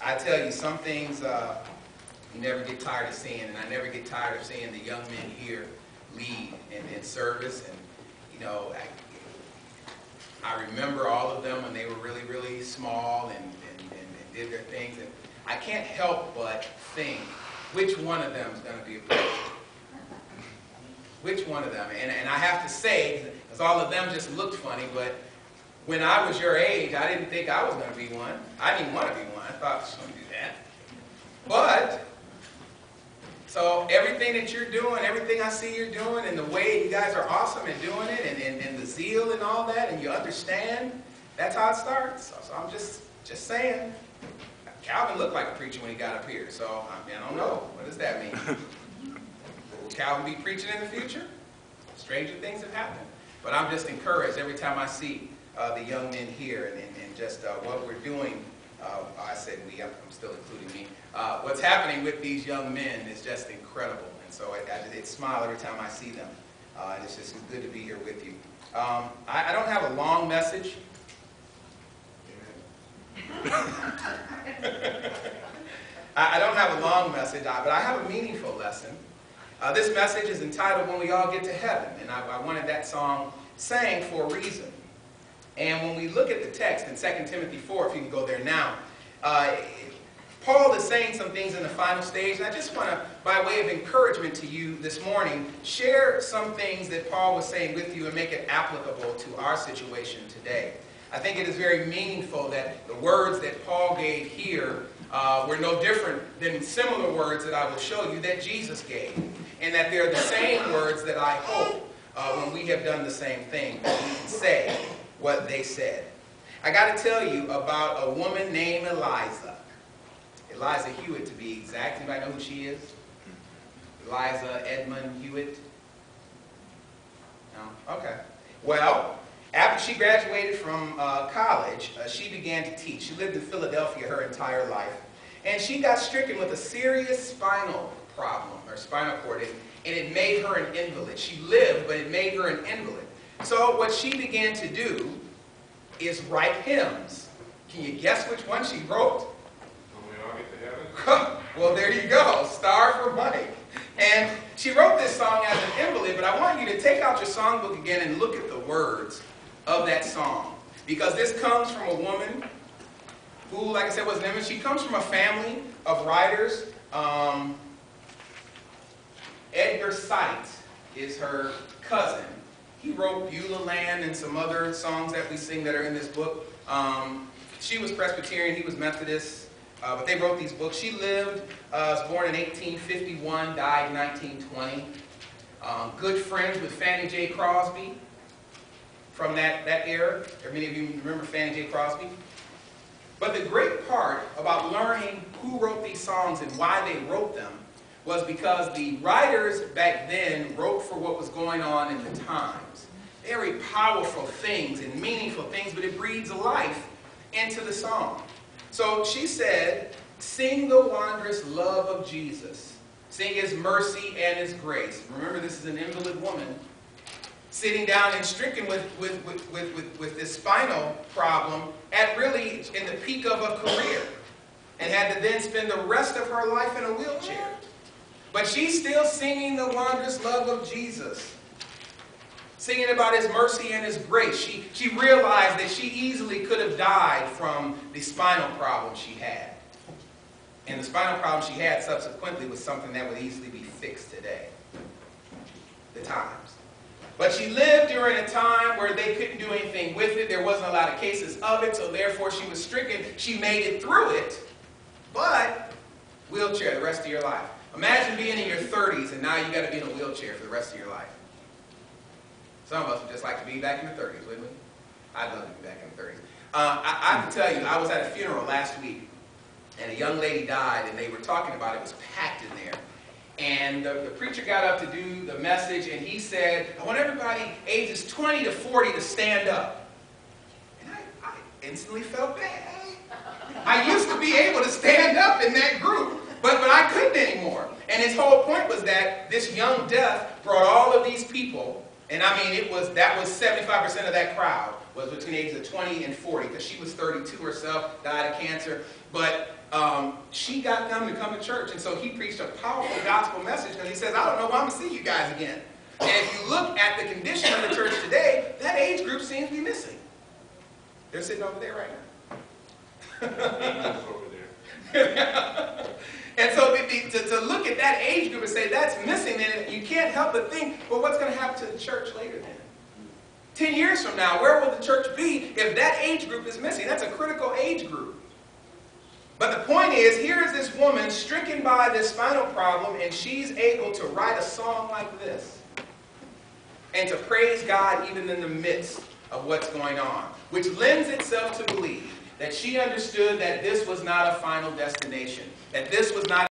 I tell you, some things you never get tired of seeing, and I never get tired of seeing the young men here lead in service. And you know, I remember all of them when they were really, really small and did their things. And I can't help but think, which one of them is going to be a preacher? Which one of them? And I have to say, because all of them just looked funny, but when I was your age, I didn't think I was going to be one. I didn't want to be one. I thought I was going to do that. But, so everything that you're doing, everything I see you're doing, and the way you guys are awesome at doing it, and the zeal and all that, and you understand, that's how it starts. So I'm just saying. Calvin looked like a preacher when he got up here, so I don't know. What does that mean? Will Calvin be preaching in the future? Stranger things have happened. But I'm just encouraged every time I see the young men here and just what we're doing. I said we, I'm still including me. What's happening with these young men is just incredible. And so I smile every time I see them. And it's just good to be here with you. I don't have a long message. I don't have a long message, but I have a meaningful lesson. This message is entitled When We All Get to Heaven, and I wanted that song sang for a reason. And when we look at the text in 2 Timothy 4, if you can go there now, Paul is saying some things in the final stage, and I just want to, by way of encouragement to you this morning, share some things that Paul was saying with you and make it applicable to our situation today. I think it is very meaningful that the words that Paul gave here were no different than similar words that I will show you that Jesus gave. And that they're the same words that I hope when we have done the same thing, that we can say what they said. I got to tell you about a woman named Eliza. Eliza Hewitt, to be exact. Anybody know who she is? Eliza Edmund Hewitt? No? Okay. Well, after she graduated from college, she began to teach. She lived in Philadelphia her entire life. And she got stricken with a serious spinal problem, or spinal cord, and it made her an invalid. She lived, but it made her an invalid. So what she began to do is write hymns. Can you guess which one she wrote? When We All Get to Heaven? Well, there you go. Star for money. And she wrote this song as an invalid, but I want you to take out your songbook again and look at the words of that song. Because this comes from a woman who, like I said, was an invalid. She comes from a family of writers. Edgar Sight is her cousin. He wrote Beulah Land and some other songs that we sing that are in this book. She was Presbyterian, he was Methodist, but they wrote these books. She lived, was born in 1851, died in 1920. Good friends with Fannie J. Crosby from that era. Many of you remember Fannie J. Crosby. But the great part about learning who wrote these songs and why they wrote them was because the writers back then wrote for what was going on in the times. Very powerful things and meaningful things, but it breathes life into the song. So she said, sing the wondrous love of Jesus. Sing his mercy and his grace. Remember, this is an invalid woman sitting down and stricken with this spinal problem at really in the peak of a career and had to then spend the rest of her life in a wheelchair. But she's still singing the wondrous love of Jesus, singing about his mercy and his grace. She realized that she easily could have died from the spinal problem she had. And the spinal problem she had subsequently was something that would easily be fixed today. The times. But she lived during a time where they couldn't do anything with it. There wasn't a lot of cases of it, so therefore she was stricken. She made it through it, but wheelchair the rest of your life. Imagine being in your 30s and now you got to be in a wheelchair for the rest of your life. Some of us would just like to be back in the 30s, wouldn't we? I'd love to be back in the 30s. I can tell you, I was at a funeral last week, and a young lady died, and they were talking about it. It was packed in there. And the preacher got up to do the message, and he said, I want everybody ages 20 to 40 to stand up. And I instantly felt bad. I used to be able to stand up in that group. But I couldn't anymore. And his whole point was that this young death brought all of these people And I mean, that was 75% of that crowd was between the ages of 20 and 40, because she was 32 herself, died of cancer. But she got them to come to church, and so he preached a powerful gospel message, because he says, I don't know when I'm going to see you guys again. And if you look at the condition of the church today, that age group seems to be missing. They're sitting over there right now. Over there. And so to look at that age group and say that's missing, then you can't help but think, well, what's going to happen to the church later then? 10 years from now, where will the church be if that age group is missing? That's a critical age group. But the point is, here is this woman stricken by this spinal problem, and she's able to write a song like this and to praise God even in the midst of what's going on, which lends itself to believe that she understood that this was not a final destination, that this was not